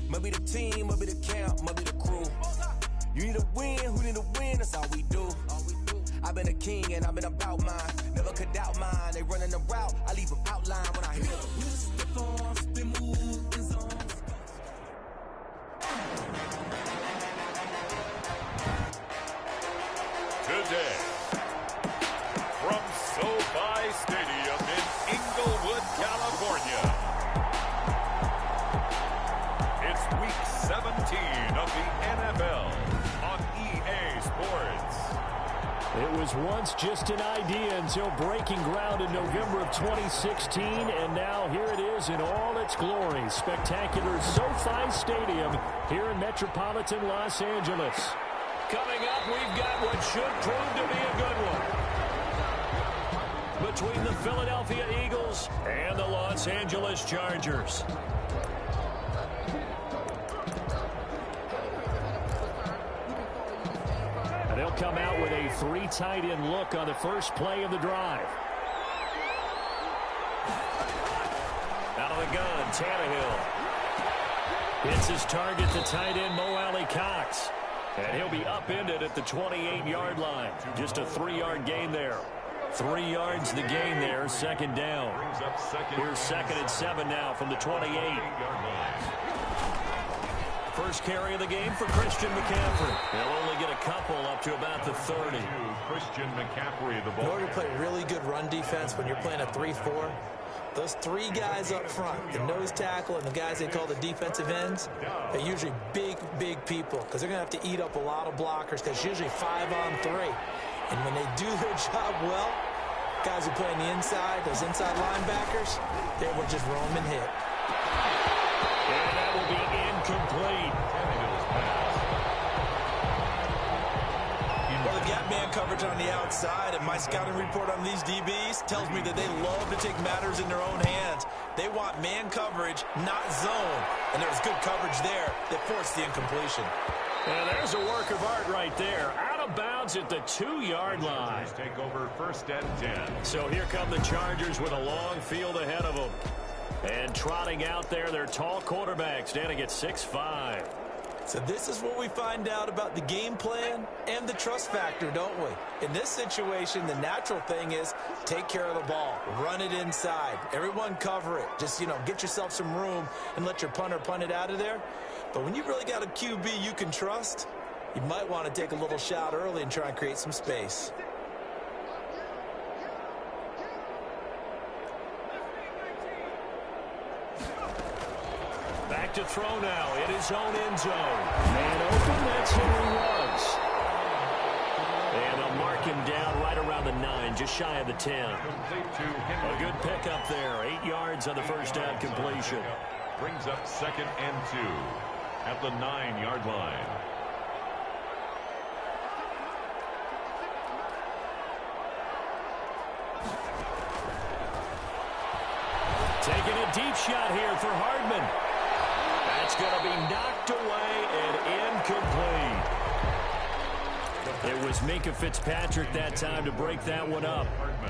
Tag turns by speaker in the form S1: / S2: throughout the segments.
S1: Might be the team, might be the camp, might be the crew. You need a win, who need a win, that's all we do. I've been a king and I've been about mine. Never could doubt mine. They running the route, I leave them outline when I hit them. You just step on, spin move, in zones.
S2: Today, from SoFi Stadium in Inglewood, California, it's Week 17 of the NFL on EA Sports.
S3: It was once just an idea until breaking ground in November of 2016, and now here it is in all its glory. Spectacular SoFi Stadium here in metropolitan Los Angeles. Coming up, we've got what should prove to be a good one between the Philadelphia Eagles and the Los Angeles Chargers. And they'll come out with a 3 tight end look on the first play of the drive. Out of the gun, Tannehill. Hits his target, the tight end, Mo Alley-Cox. And he'll be upended at the 28-yard line. Just a 3-yard gain there. 3 yards the gain there, second down. Here's 2nd and 7 now from the 28. First carry of the game for Christian McCaffrey. He'll only get a couple up to about the 30.
S2: Christian McCaffrey, the ball.
S4: In order to play really good run defense when you're playing a 3-4, those 3 guys up front, the nose tackle and the guys they call the defensive ends, they're usually big, big people because they're going to have to eat up a lot of blockers because it's usually 5 on 3. And when they do their job well, guys who play on the inside, those inside linebackers, they will just roam and hit.
S3: And that will be incomplete.
S4: Well, they've got man coverage on the outside, and my scouting report on these DBs tells me that they love to take matters in their own hands. They want man coverage, not zone. And there was good coverage there that forced the incompletion.
S3: And there's a work of art right there. Out of bounds at the 2-yard line.
S2: Take over 1st and 10.
S3: So here come the Chargers with a long field ahead of them. And trotting out there, their tall quarterback standing at 6'5".
S4: So this is what we find out about the game plan and the trust factor, don't we? In this situation, the natural thing is take care of the ball. Run it inside. Everyone cover it. Just, get yourself some room and let your punter punt it out of there. But when you really got a QB you can trust, you might want to take a little shot early and try and create some space.
S3: Back to throw now in his own end zone. Man open, that's who he was. And they'll mark him down right around the 9, just shy of the 10. A good pickup there. 8 yards on the first down completion.
S2: Brings up 2nd and 2 at the 9-yard line.
S3: Taking a deep shot here for Hardman. That's going to be knocked away and incomplete. It was Minkah Fitzpatrick that time to break that one up.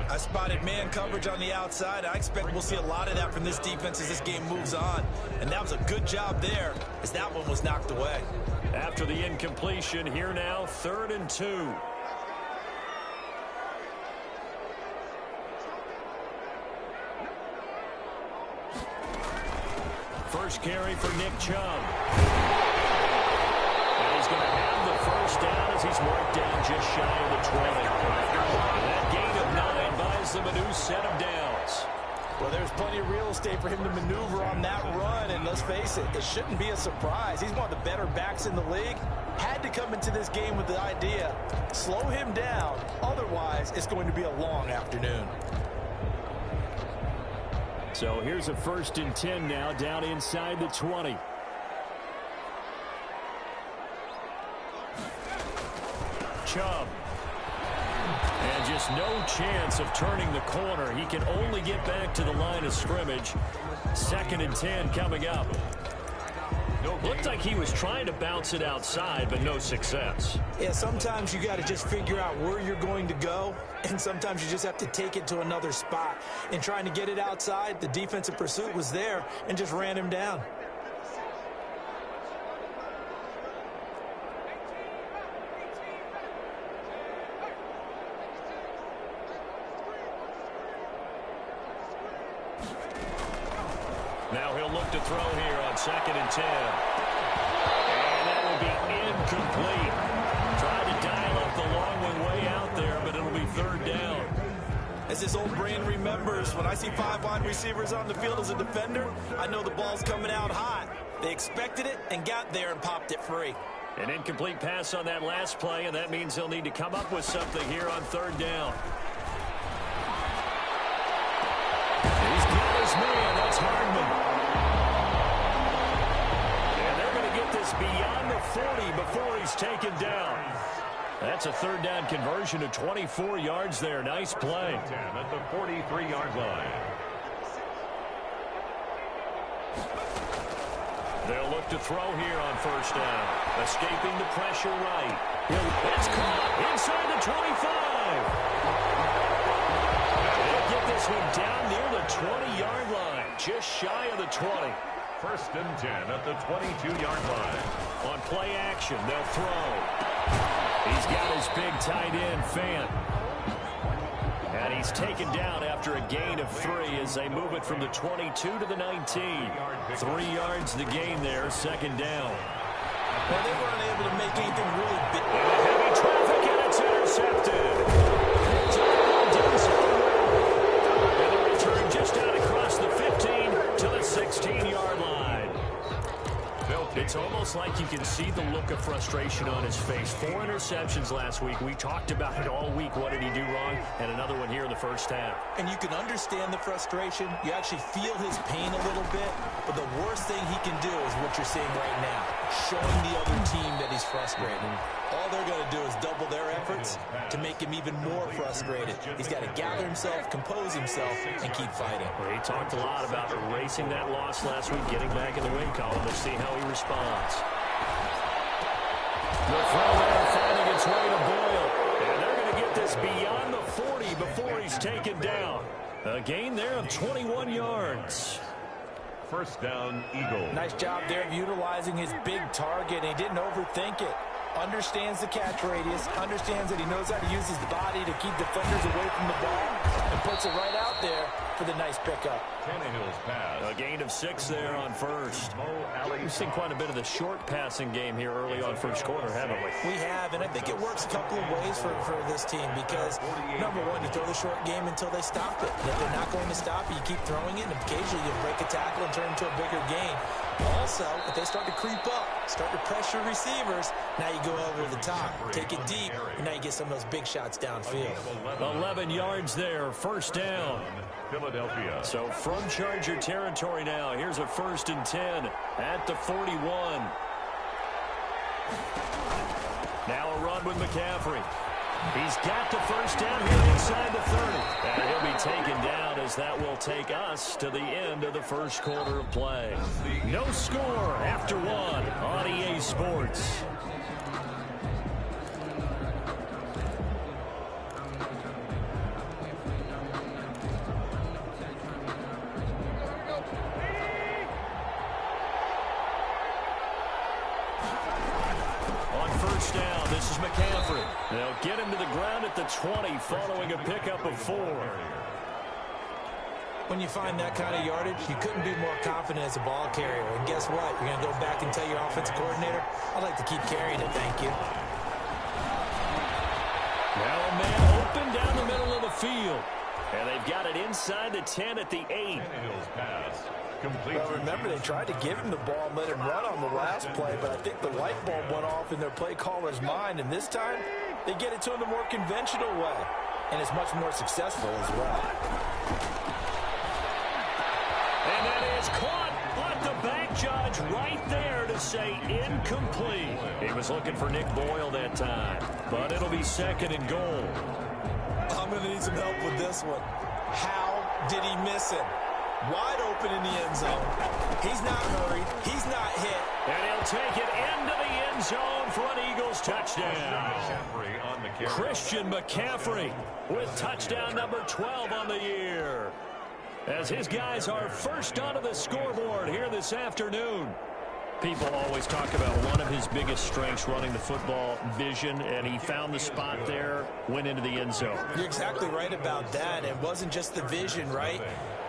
S4: I spotted man coverage on the outside. I expect we'll see a lot of that from this defense as this game moves on. And that was a good job there as that one was knocked away.
S3: After the incompletion, here now, 3rd and 2. First carry for Nick Chubb. And he's going to have the first down as he's marked down just shy of the 20. And that gain of 9 buys them a new set of downs.
S4: Well, there's plenty of real estate for him to maneuver on that run, and let's face it, it shouldn't be a surprise. He's one of the better backs in the league. Had to come into this game with the idea, slow him down, otherwise it's going to be a long afternoon.
S3: So here's a 1st and 10 now, down inside the 20. Chubb. And just no chance of turning the corner. He can only get back to the line of scrimmage. 2nd and 10 coming up. Looked like he was trying to bounce it outside, but no success.
S4: Yeah, sometimes you got to just figure out where you're going to go, and sometimes you just have to take it to another spot. In trying to get it outside, the defensive pursuit was there and just ran him down.
S3: look to throw here on 2nd and 10. And that will be incomplete. Tried to dial up the long way out there, but it'll be 3rd down.
S4: As this old brain remembers, when I see 5 wide receivers on the field as a defender, I know the ball's coming out hot. They expected it and got there and popped it free.
S3: An incomplete pass on that last play, and that means they'll need to come up with something here on 3rd down. He's got his man. That's Hardman. And they're going to get this beyond the 40 before he's taken down. That's a 3rd down conversion to 24 yards there. Nice play.
S2: 10 at the 43-yard line.
S3: They'll look to throw here on 1st down. Escaping the pressure right. It's caught inside the 25. They'll get this one down near the 20-yard line. Just shy of the 20.
S2: 1st and 10 at the 22-yard line.
S3: On play action, they'll throw. He's got his big tight end, Fant. And he's taken down after a gain of 3 as they move it from the 22 to the 19. 3 yards the gain there, 2nd down.
S4: Well, they weren't able to make anything really big.
S3: Heavy traffic, and it's intercepted. And the return just out across the 15 to the 16-yard line. It's almost like you can see the look of frustration on his face. 4 interceptions last week. We talked about it all week. What did he do wrong? And another one here in the 1st half.
S4: And you can understand the frustration. You actually feel his pain a little bit. But the worst thing he can do is what you're seeing right now. Showing the other team that he's frustrated. All they're going to do is double their efforts to make him even more frustrated. He's got to gather himself, compose himself, and keep fighting.
S3: Well, he talked a lot about erasing that loss last week, getting back in the win column. We'll see how he responds. The throw there finding its way to Boyle. And they're going to get this beyond the 40 before he's taken down. A gain there of 21 yards.
S2: 1st down, Eagles.
S4: Nice job there of utilizing his big target. He didn't overthink it. Understands the catch radius. Understands that he knows how to use his body to keep defenders away from the ball. And puts it right out there for the nice pickup.
S2: Tannehill's pass.
S3: A gain of 6 there on 1st. We've seen quite a bit of the short passing game here early on 1st quarter, haven't we?
S4: We have, and I think it works a couple of ways for this team because, number one, you throw the short game until they stop it. And if they're not going to stop it, you keep throwing it, and occasionally you break a tackle and turn it into a bigger gain. Also, if they start to creep up, start to pressure receivers, now you go over the top, take it deep, and now you get some of those big shots downfield.
S3: 11 yards there, 1st down.
S2: Philadelphia.
S3: So from Charger territory now, here's a 1st and 10 at the 41. Now a run with McCaffrey. He's got the 1st down here inside the 30. And he'll be taken down as that will take us to the end of the 1st quarter of play. No score after 1 on EA Sports. Down. This is McCaffrey. They'll get him to the ground at the 20 following a pickup of 4.
S4: When you find that kind of yardage, you couldn't be more confident as a ball carrier. And guess what? You're going to go back and tell your offensive coordinator, I'd like to keep carrying it, thank you.
S3: Now a man open down the middle of the field. And they've got it inside the 10 at the 8.
S2: Tannehill's pass.
S4: Well, remember, they tried to give him the ball and let him run on the last play, but I think the light bulb went off in their play caller's mind, and this time they get it to him the more conventional way, and it's much more successful as well.
S3: And that is caught, but the back judge right there to say incomplete. He was looking for Nick Boyle that time, but it'll be 2nd and goal.
S4: I'm going to need some help with this one. How did he miss him? Wide open in the end zone. He's not hurried. He's not hit.
S3: And he'll take it into the end zone for an Eagles touchdown. Christian McCaffrey with touchdown number 12 on the year. As his guys are first onto the scoreboard here this afternoon. People always talk about one of his biggest strengths running the football, vision, and he found the spot there, went into the end zone.
S4: You're exactly right about that. It wasn't just the vision, right?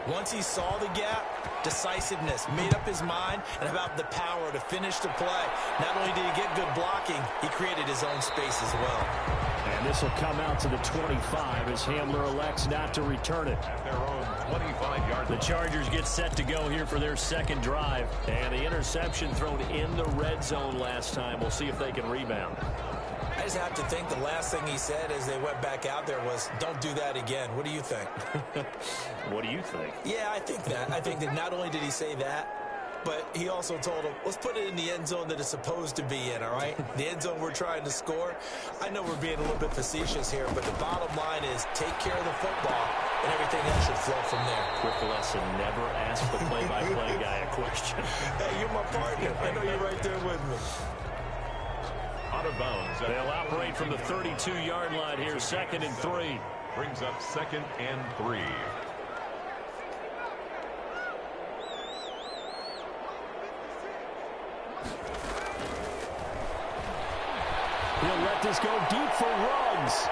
S4: Once he saw the gap, decisiveness, made up his mind, and about the power to finish the play. Not only did he get good blocking, he created his own space as well.
S3: And this will come out to the 25 as Hamler elects not to return it.
S2: At their own 25-yard line.
S3: The Chargers get set to go here for their second drive. And the interception thrown in the red zone last time. We'll see if they can rebound.
S4: I just have to think the last thing he said as they went back out there was, don't do that again. What do you think?
S3: What do you think?
S4: Yeah, I think that. I think that not only did he say that, but he also told him, let's put it in the end zone that it's supposed to be in, all right? The end zone we're trying to score. I know we're being a little bit facetious here, but the bottom line is take care of the football, and everything else should flow from there.
S3: Quick lesson, never ask the play-by-play guy a question.
S4: Hey, you're my partner. I know you're right there with me.
S2: Out of bounds.
S3: They'll operate from the 32-yard line here, 2nd and 3.
S2: Brings up 2nd and 3.
S3: He'll let this go deep for Ruggs.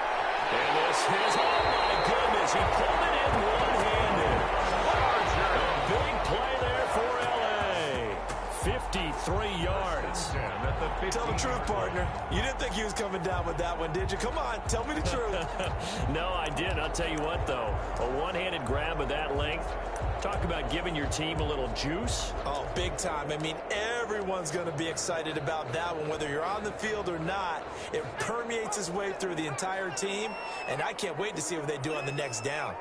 S3: And this is, oh my goodness, he pulled it in one-handed. A big play there for L.A. 53 yards.
S4: Tell the truth, partner. You didn't think he was coming down with that one, did you? Come on, tell me the truth.
S3: No, I did. I'll tell you what, though. A one-handed grab of that length. Talk about giving your team a little juice.
S4: Oh, big time. I mean, everyone's going to be excited about that one, whether you're on the field or not. It permeates its way through the entire team, and I can't wait to see what they do on the next down.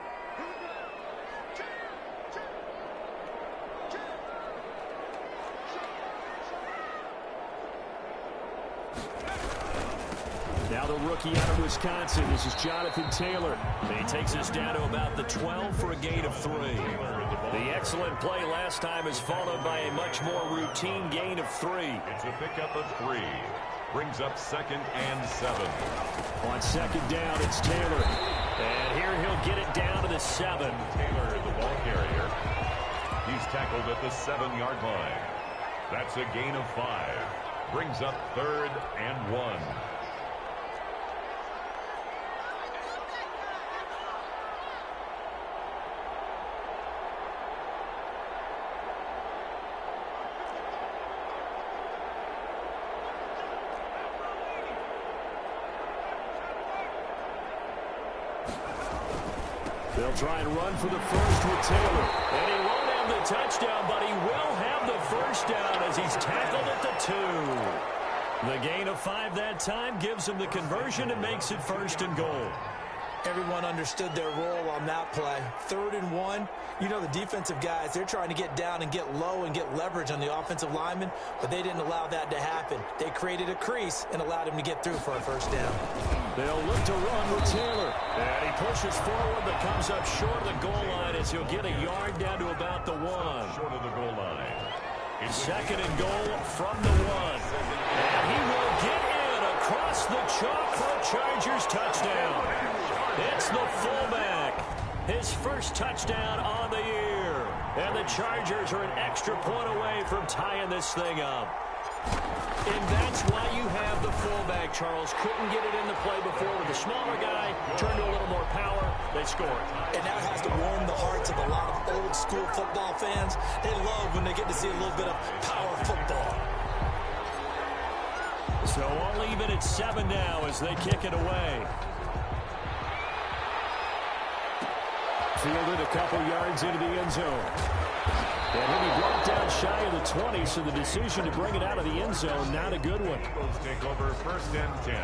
S3: Now the rookie out of Wisconsin. This is Jonathan Taylor. And he takes us down to about the 12 for a gain of 3. The excellent play last time is followed by a much more routine gain of 3.
S2: It's a pickup of 3. Brings up 2nd and 7.
S3: On 2nd down, it's Taylor. And here he'll get it down to the 7.
S2: Taylor, the ball carrier. He's tackled at the 7-yard line. That's a gain of 5. Brings up 3rd and 1.
S3: They'll try and run for the first with Taylor. And he won't have the touchdown, but he will have the first down as he's tackled at the 2. The gain of 5 that time gives him the conversion and makes it 1st and goal.
S4: Everyone understood their role on that play. 3rd and 1. You know the defensive guys, they're trying to get down and get low and get leverage on the offensive lineman, but they didn't allow that to happen. They created a crease and allowed him to get through for a first down.
S3: They'll look to run with Taylor. And he pushes forward but comes up short of the goal line as he'll get a yard down to about the 1.
S2: Short of the goal line.
S3: 2nd and goal from the 1. And he will get in across the chalk for a Chargers touchdown. It's the fullback. His first touchdown on the year. And the Chargers are an extra point away from tying this thing up. And that's why you have the fullback, Charles. Couldn't get it into play before with the smaller guy. Turned to a little more power. They scored.
S4: And that has to warm the hearts of a lot of old school football fans. They love when they get to see a little bit of power football.
S3: So all even at 7 now as they kick it away. Fielded a couple yards into the end zone. And he'll be brought down shy of the 20, so the decision to bring it out of the end zone, not a good one.
S2: Take over 1st and 10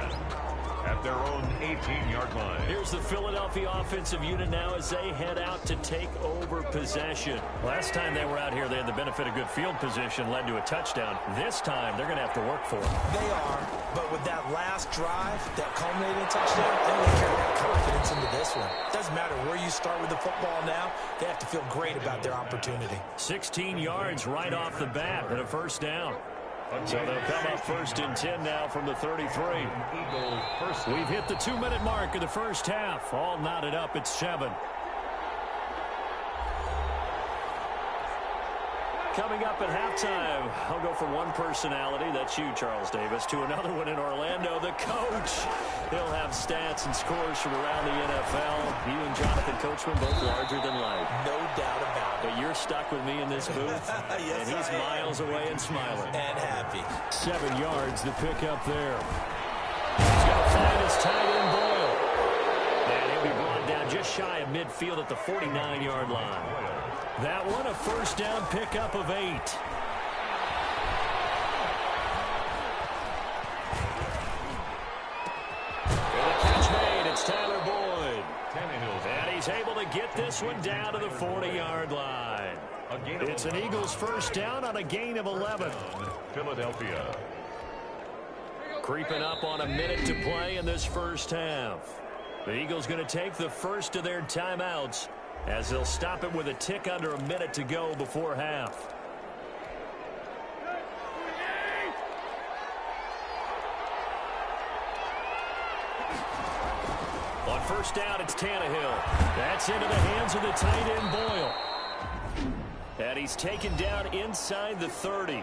S2: at their own 18-yard line.
S3: Here's the Philadelphia offensive unit now as they head out to take over possession. Last time they were out here, they had the benefit of good field position, led to a touchdown. This time, they're going to have to work for it.
S4: They are, but with that last drive, that culminating touchdown, they're going to carry that confidence into this one. Doesn't matter where you start with the football now, they have to feel great about their opportunity.
S3: 16 yards right off the bat and a first down. So they'll come up 1st and 10 now from the 33. We've hit the 2-minute mark of the first half. All knotted up at 7. Coming up at halftime, I'll go from one personality, that's you, Charles Davis, to another one in Orlando, the coach. He'll have stats and scores from around the NFL. You and Jonathan Coachman both larger than life.
S4: No doubt about it.
S3: But you're stuck with me in this booth,
S4: yes,
S3: and he's miles away and smiling.
S4: And happy.
S3: 7 yards to pick up there. He's going to find his tight end Boyle. And he'll be brought down just shy of midfield at the 49-yard line. That one a first down pickup of 8. And the catch made. It's Tyler Boyd. And he's able to get this one down to the 40-yard line. It's an Eagles first down on a gain of 11.
S2: Philadelphia.
S3: Creeping up on a minute to play in this first half. The Eagles going to take the first of their timeouts as they'll stop it with a tick under a minute to go before half. On first down, it's Tannehill. That's into the hands of the tight end Boyle. And he's taken down inside the 30.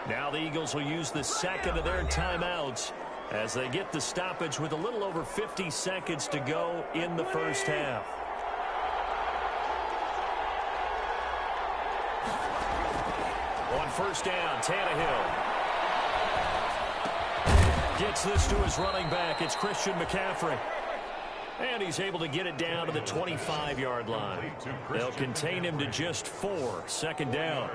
S3: Now the Eagles will use the second of their timeouts as they get the stoppage with a little over 50 seconds to go in the first half. On first down, Tannehill gets this to his running back. It's Christian McCaffrey. And he's able to get it down to the 25-yard line. They'll contain him to just 4. Second down.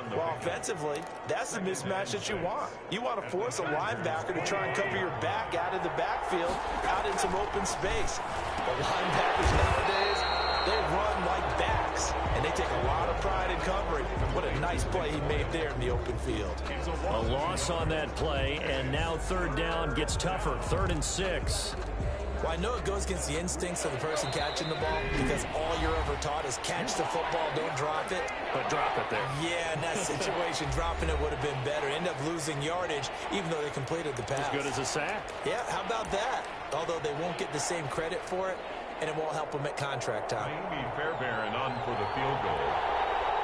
S4: Well, offensively, that's the mismatch that you want. You want to force a linebacker to try and cover your back out of the backfield, out in some open space. The linebackers nowadays, they run like backs, and they take a lot of pride in covering. What a nice play he made there in the open field.
S3: A loss on that play, and now third down gets tougher. 3rd and 6.
S4: Well, I know it goes against the instincts of the person catching the ball because all you're ever taught is catch the football, don't drop it.
S3: But drop it there.
S4: Yeah, in that situation, dropping it would have been better. End up losing yardage, even though they completed the pass.
S3: As good as a sack.
S4: Yeah, how about that? Although they won't get the same credit for it, and it won't help them at contract time.
S2: Amy Fairbairn on for the field goal.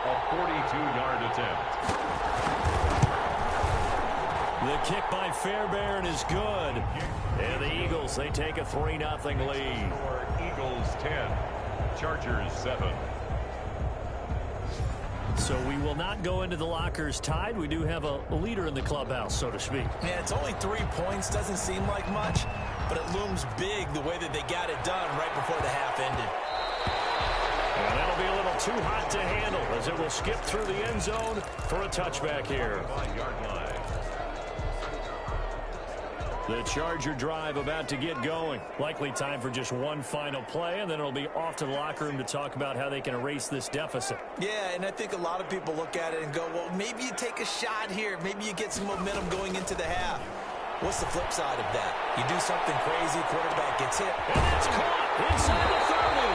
S2: A 42-yard attempt.
S3: The kick by Fairbairn is good. And the Eagles, they take a 3-0 lead.
S2: Eagles 10, Chargers 7.
S3: So we will not go into the lockers tied. We do have a leader in the clubhouse, so to speak.
S4: Yeah, it's only 3 points. Doesn't seem like much, but it looms big the way that they got it done right before the half ended.
S3: And that'll be a little too hot to handle as it will skip through the end zone for a touchback here.
S2: 5-yard line.
S3: The Charger drive about to get going. Likely time for just one final play, and then it'll be off to the locker room to talk about how they can erase this deficit.
S4: Yeah, and I think a lot of people look at it and go, well, maybe you take a shot here. Maybe you get some momentum going into the half. What's the flip side of that? You do something crazy, quarterback gets hit.
S3: And that's caught inside the 30.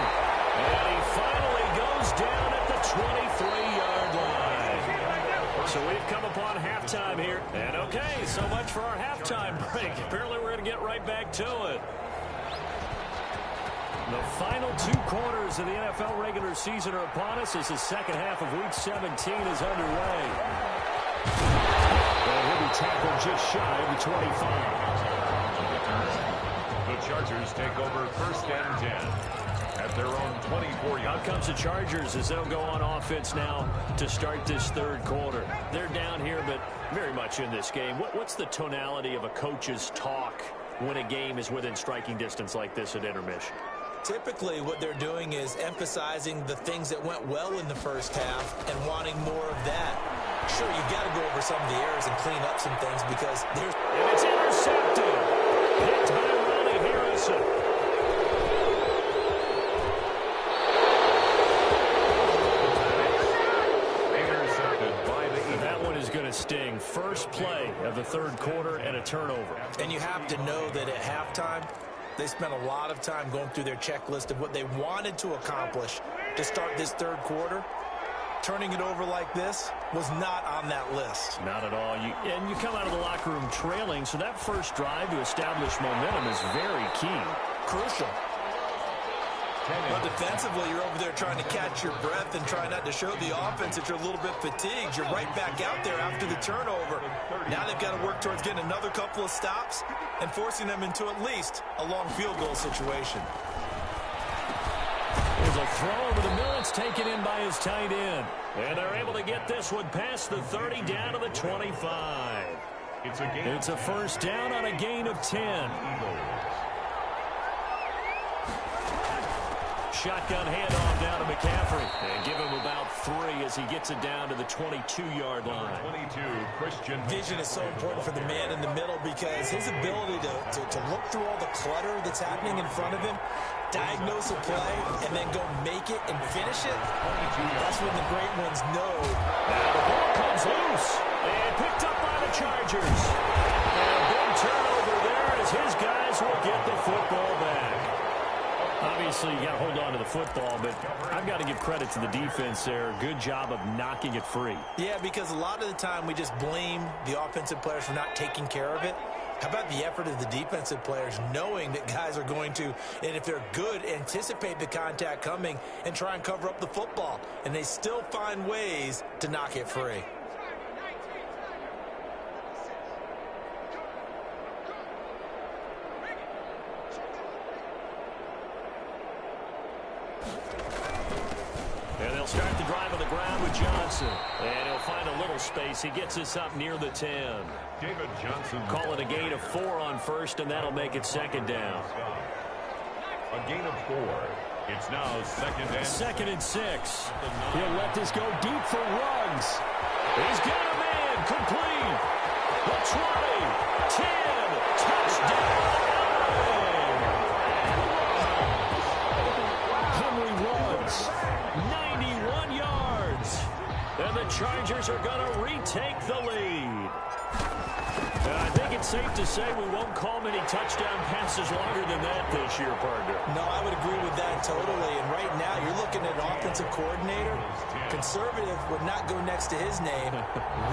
S3: And he finally goes down at the 23-yard line. So we've come upon halftime here. And okay, so much for our halftime break. Apparently we're going to get right back to it. The final 2 quarters of the NFL regular season are upon us as the second half of Week 17 is underway. And he'll be tackled just shy of the 25.
S2: The Chargers take over 1st and 10. At their own 24-yard.
S3: Out comes the Chargers as they'll go on offense now to start this third quarter. They're down here, but very much in this game. What's the tonality of a coach's talk when a game is within striking distance like this at intermission?
S4: Typically, what they're doing is emphasizing the things that went well in the first half and wanting more of that. Sure, you've got to go over some of the errors and clean up some things because there's...
S3: And it's intercepted. Picked by Ronnie Harrison. Sting. First play of the third quarter and a turnover.
S4: And you have to know that at halftime, they spent a lot of time going through their checklist of what they wanted to accomplish to start this third quarter. Turning it over like this was not on that list.
S3: Not at all. And you come out of the locker room trailing, so that first drive to establish momentum is very key.
S4: Crucial. But defensively, you're over there trying to catch your breath and try not to show the offense that you're a little bit fatigued. You're right back out there after the turnover. Now they've got to work towards getting another couple of stops and forcing them into at least a long field goal situation.
S3: There's a throw over the middle. It's taken in by his tight end. And they're able to get this one past the 30 down to the 25. It's a first down on a gain of 10. Shotgun handoff down to McCaffrey. And give him about 3 as he gets it down to the 22-yard line.
S2: 22, Christian.
S4: Vision is so important for the man in the middle because his ability to look through all the clutter that's happening in front of him, diagnose a play, and then go make it and finish it, that's when the great ones know.
S3: Now the ball comes loose and picked up by the Chargers. And a big turnover there as his guys will get the football back. Obviously, you got to hold on to the football, but I've got to give credit to the defense there. Good job of knocking it free.
S4: Yeah, because a lot of the time we just blame the offensive players for not taking care of it. How about the effort of the defensive players knowing that guys are going to, and if they're good, anticipate the contact coming and try and cover up the football. And they still find ways to knock it free.
S3: And they'll start the drive on the ground with Johnson. And he'll find a little space. He gets this up near the 10.
S2: David Johnson.
S3: Call it a gain of 4 on first, and that'll make it second down.
S2: A gain of 4. It's now second and 6.
S3: He'll let this go deep for Ruggs. He's got a man complete. The 20, 10, touchdown. Henry Ruggs, 91 yards. And the Chargers are going to retake the lead. And I think it's safe to say we won't call many touchdown passes longer than that this year, partner.
S4: No, I would agree with that totally. And right now, you're looking at an offensive coordinator. Conservative would not go next to his name.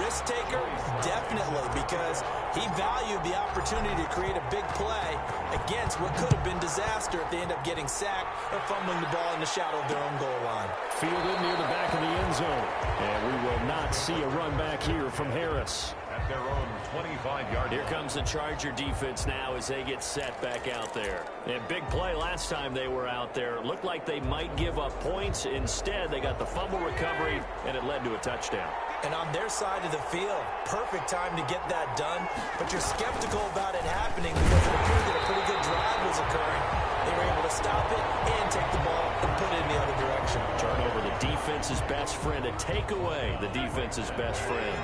S4: Risk taker, definitely, because he valued the opportunity to create a big play against what could have been disaster if they end up getting sacked or fumbling the ball in the shadow of their own goal line.
S3: Fielded near the back of the end zone. And we will not see a run back here from Harris.
S2: At their own 25-yard.
S3: Here comes the Charger defense now as they get set back out there. And big play last time they were out there. Looked like they might give up points. Instead, they got the fumble recovery, and it led to a touchdown.
S4: And on their side of the field, perfect time to get that done. But you're skeptical about it happening because it appeared that a pretty good drive was occurring. They were able to stop it and take the ball and put it in the other direction.
S3: Turnover, the defense's best friend. A takeaway, the defense's best friend.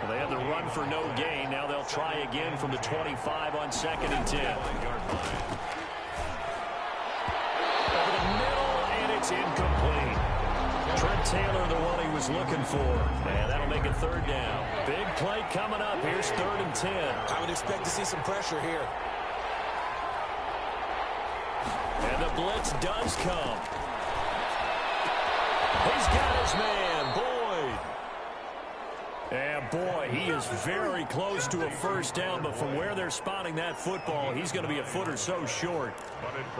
S3: Well, they had the run for no gain. Now they'll try again from the 25 on 2nd and 10. Over the middle, and it's incomplete. Trent Taylor, the one he was looking for. And that'll make it 3rd down. Big play coming up. Here's 3rd and 10.
S4: I would expect to see some pressure here.
S3: And the blitz does come. He's got his man, Boyd. And boy, he is very close to a first down, but from where they're spotting that football, he's going to be a foot or so short.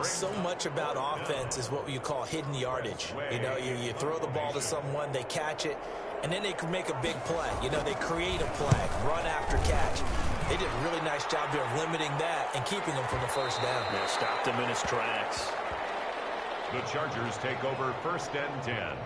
S4: So much about offense is what you call hidden yardage. You know, you throw the ball to someone, they catch it, and then they can make a big play. You know, they create a play, run after catch. They did a really nice job there of limiting that and keeping him from the first down.
S3: They stopped him in his tracks.
S2: The Chargers take over 1st and 10.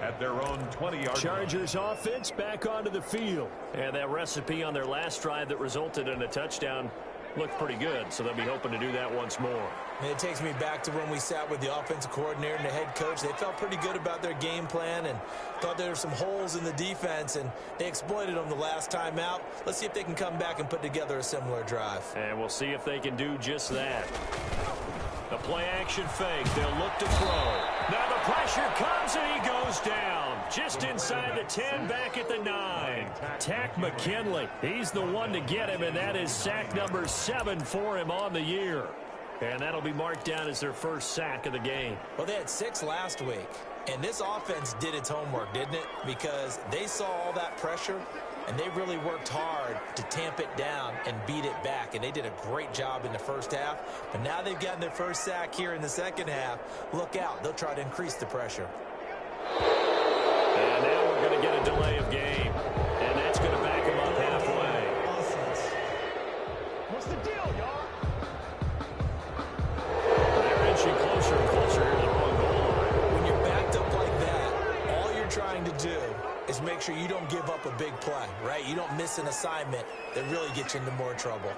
S2: At their own 20-yard.
S3: Chargers offense back onto the field. And that recipe on their last drive that resulted in a touchdown looked pretty good, so they'll be hoping to do that once more.
S4: And it takes me back to when we sat with the offensive coordinator and the head coach. They felt pretty good about their game plan and thought there were some holes in the defense, and they exploited them the last time out. Let's see if they can come back and put together a similar drive.
S3: And we'll see if they can do just that. The play-action fake. They'll look to throw. Now the pressure comes, and he goes down. Just inside the 10, back at the 9. Tack McKinley. He's the one to get him, and that is sack number 7 for him on the year. And that'll be marked down as their first sack of the game.
S4: Well, they had 6 last week. And this offense did its homework, didn't it? Because they saw all that pressure, and they really worked hard to tamp it down and beat it back, and they did a great job in the first half. But now they've gotten their first sack here in the second half. Look out. They'll try to increase the pressure.
S3: And now we're going to get a delay of game, and that's going to back them up halfway.
S5: What's the deal, y'all?
S3: They're inching closer and closer to the wrong goal line.
S4: When you're backed up like that, all you're trying to do is make sure you don't give up a big play, right? You don't miss an assignment that really gets you into more trouble.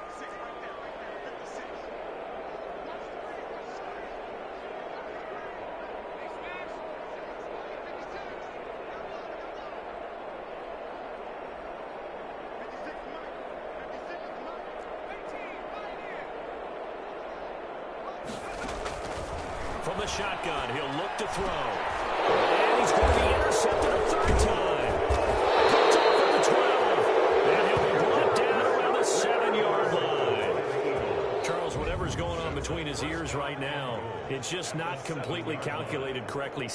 S3: From the shotgun, he'll look to throw. And he's going to be intercepted a third time. Picked off at the 12. And he'll be brought down around the 7-yard line. Charles, whatever's going on between his ears right now, it's just not completely calculated correctly.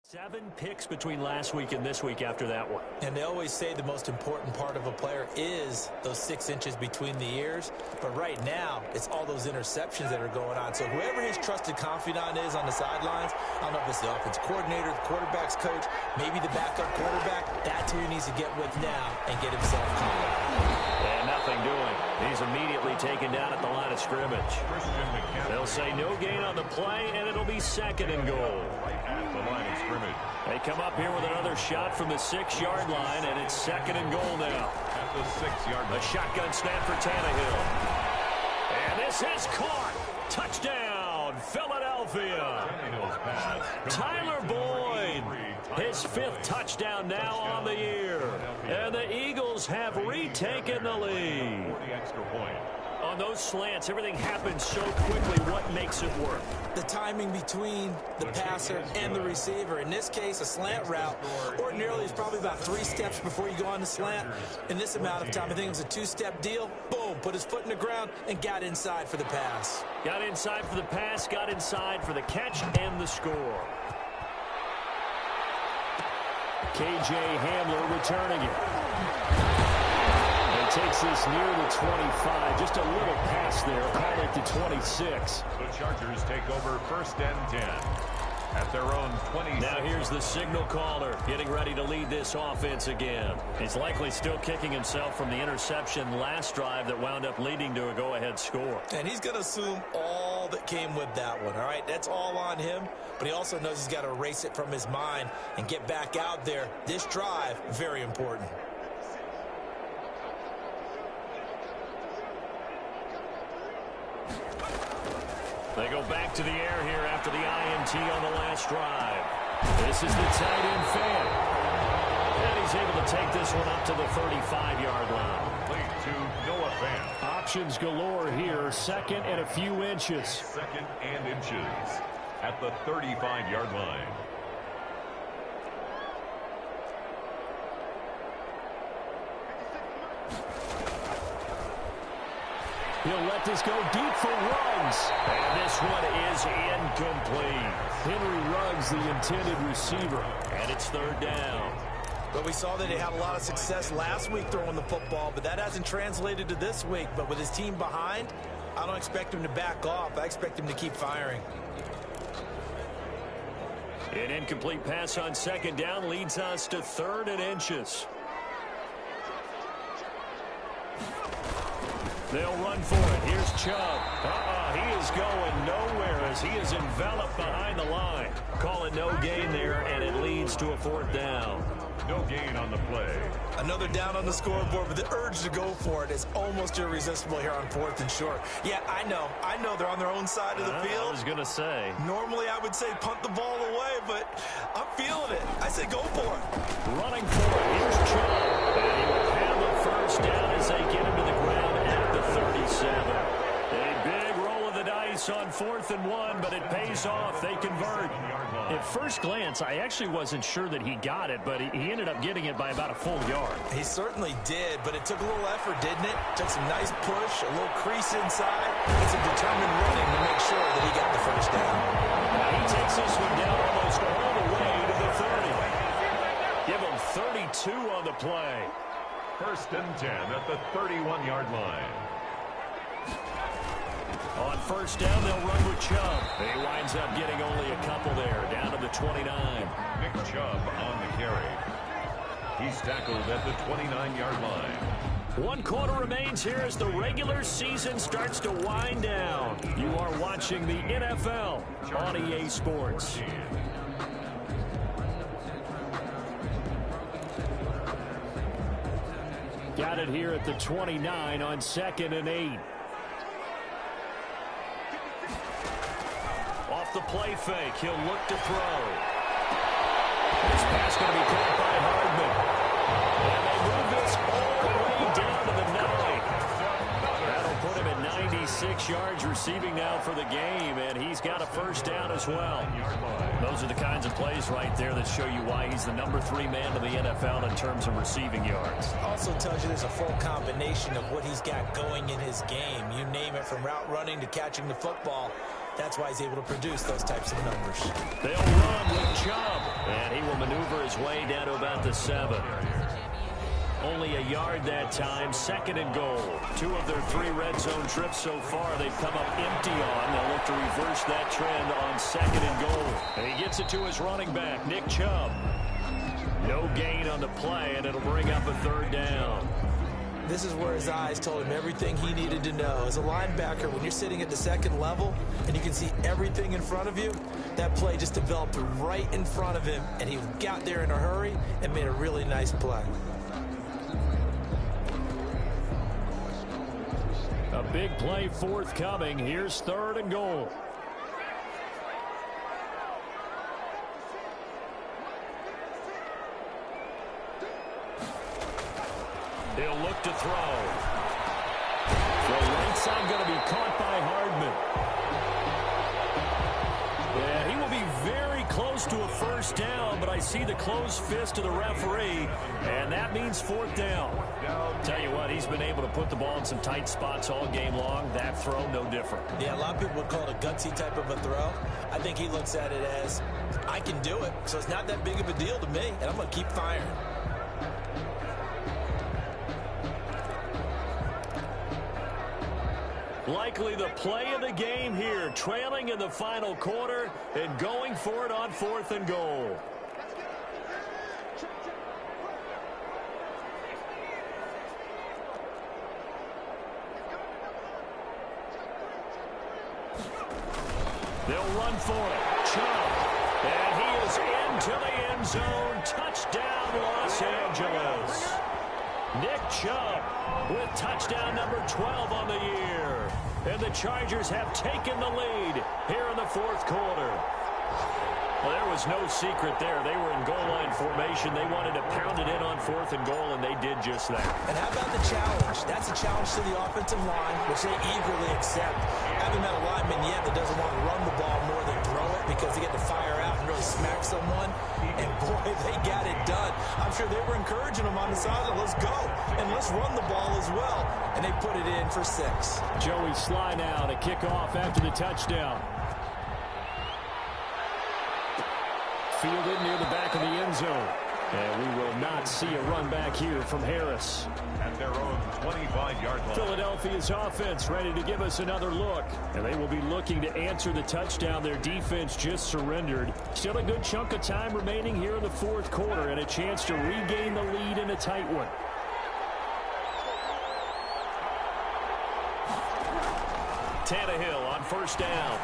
S3: Seven picks between last week and this week after that one.
S4: And they always say the most important part of a player is those 6 inches between the ears. But right now, it's all those interceptions that are going on. So whoever his trusted confidant is on the sidelines, I don't know if it's the offense coordinator, the quarterback's coach, maybe the backup quarterback, that's who he needs to get with now and get himself calm.
S3: And nothing doing. He's immediately taken down at the line of scrimmage. They'll say no gain on the play, and it'll be 2nd and goal.
S2: Right at the line of scrimmage.
S3: They come up here with another shot from the 6-yard line, and it's 2nd and goal now.
S2: At the 6-yard line.
S3: A shotgun snap for Tannehill. And this is caught. Touchdown, Philadelphia.
S2: Tannehill's pass.
S3: Tyler Boyd, his 5th touchdown now on the year. And the Eagles have retaken the lead.
S2: 40 extra point.
S3: On those slants, everything happens so quickly. What makes it work?
S4: The timing between the passer and the receiver. In this case, a slant route ordinarily is probably about 3 steps before you go on the slant. In this amount of time, I think it was a 2-step deal. Boom, put his foot in the ground and got inside for the pass.
S3: Got inside for the pass, got inside for the catch and the score. K.J. Hamler returning it. And takes this near the 25. Just a little pass there. Call it the 26.
S2: The Chargers take over 1st and 10 at their own 20.
S3: Now here's the signal caller getting ready to lead this offense again. He's likely still kicking himself from the interception last drive that wound up leading to a go-ahead score.
S4: And he's going to assume all that came with that one, all right? That's all on him, but he also knows he's got to erase it from his mind and get back out there. This drive, very important.
S3: They go back to the air here after the INT on the last drive. This is the tight end fan. And he's able to take this one up to the 35-yard line.
S2: Lead to Noah Fant.
S3: Options galore here. 2nd and a few inches.
S2: 2nd and inches at the 35-yard line.
S3: He'll let this go deep for Ruggs. And this one is incomplete. Henry Ruggs, the intended receiver. And it's 3rd down.
S4: But we saw that he had a lot of success last week throwing the football, but that hasn't translated to this week. But with his team behind, I don't expect him to back off. I expect him to keep firing.
S3: An incomplete pass on 2nd down leads us to 3rd and inches. They'll run for it. Here's Chubb. He is going nowhere as he is enveloped behind the line. Call it no gain there, and it leads to a 4th down.
S2: No gain on the play.
S4: Another down on the scoreboard, but the urge to go for it is almost irresistible here on 4th and short. Yeah, I know they're on their own side of the field.
S3: I was going to say.
S4: Normally I would say punt the ball away, but I'm feeling it. I say go for it.
S3: Running for it. Here's Chubb. And he will have the first first down as they get him to the ground at the 37. A big roll of the dice on 4th and 1, but it pays off. They convert. At first glance, I actually wasn't sure that he got it, but he ended up getting it by about a full yard.
S4: He certainly did, but it took a little effort, didn't it? Took some nice push, a little crease inside, and some determined running to make sure that he got the first down.
S3: Now he takes this one down almost all the way to the 30. Give him 32 on the play.
S2: 1st and 10 at the 31-yard line.
S3: On first down, they'll run with Chubb. He winds up getting only a couple there, down to the 29.
S2: Nick Chubb on the carry. He's tackled at the 29-yard line.
S3: 1 quarter remains here as the regular season starts to wind down. You are watching the NFL on EA Sports. Got it here at the 29 on 2nd and 8. Off the play fake, he'll look to throw. This pass going to be caught by Hardman. And they move this all the way down to the 9. That'll put him at 96 yards receiving now for the game, and he's got a first down as well. Those are the kinds of plays right there that show you why he's the number 3 man in the NFL in terms of receiving yards.
S4: Also tells you there's a full combination of what he's got going in his game. You name it, from route running to catching the football. That's why he's able to produce those types of numbers.
S3: They'll run with Chubb, and he will maneuver his way down to about the 7. Only a yard that time, 2nd and goal. 2 of their 3 red zone trips so far they've come up empty on. They'll look to reverse that trend on 2nd and goal. And he gets it to his running back, Nick Chubb. No gain on the play, and it'll bring up a 3rd down.
S4: This is where his eyes told him everything he needed to know. As a linebacker, when you're sitting at the 2nd level and you can see everything in front of you, that play just developed right in front of him, and he got there in a hurry and made a really nice play.
S3: A big play forthcoming. Here's 3rd and goal. He'll look to throw. The right side going to be caught by Hardman. Yeah, he will be very close to a first down, but I see the closed fist of the referee, and that means 4th down. Tell you what, he's been able to put the ball in some tight spots all game long. That throw, no different.
S4: Yeah, a lot of people would call it a gutsy type of a throw. I think he looks at it as, I can do it, so it's not that big of a deal to me, and I'm going to keep firing.
S3: Likely the play of the game here, trailing in the final quarter and going for it on 4th and goal. They'll run for it. Chubb. And he is into the end zone. Touchdown, Los Angeles. Nick Chubb with touchdown number 12 on the year. And the Chargers have taken the lead here in the 4th quarter. Well, there was no secret there. They were in goal line formation. They wanted to pound it in on 4th and goal, and they did just that.
S4: And how about the challenge? That's a challenge to the offensive line, which they eagerly accept. Haven't met a lineman yet that doesn't want to run the ball more than throw it, because they get to fire out and really smack someone. And boy, they got it done. I'm sure they were encouraging them on the sideline. Let's go, and let's run the ball as well. And they put it in for 6.
S3: Joey Sly now to kick off after the touchdown. Fielded near the back of the end zone. And we will not see a run back here from Harris.
S2: At their own 25-yard line.
S3: Philadelphia's offense ready to give us another look. And they will be looking to answer the touchdown their defense just surrendered. Still a good chunk of time remaining here in the 4th quarter, and a chance to regain the lead in a tight one. Tannehill on first down.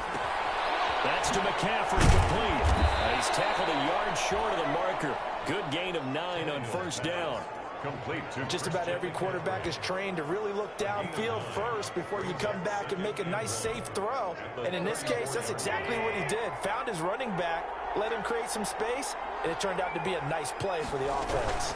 S3: That's to McCaffrey, complete. He's tackled a yard short of the marker. Good gain of 9 on first down.
S2: Complete to
S4: just about every quarterback is trained to really look downfield first before you come back and make a nice, safe throw. And in this case, that's exactly what he did. Found his running back, let him create some space, and it turned out to be a nice play for the offense.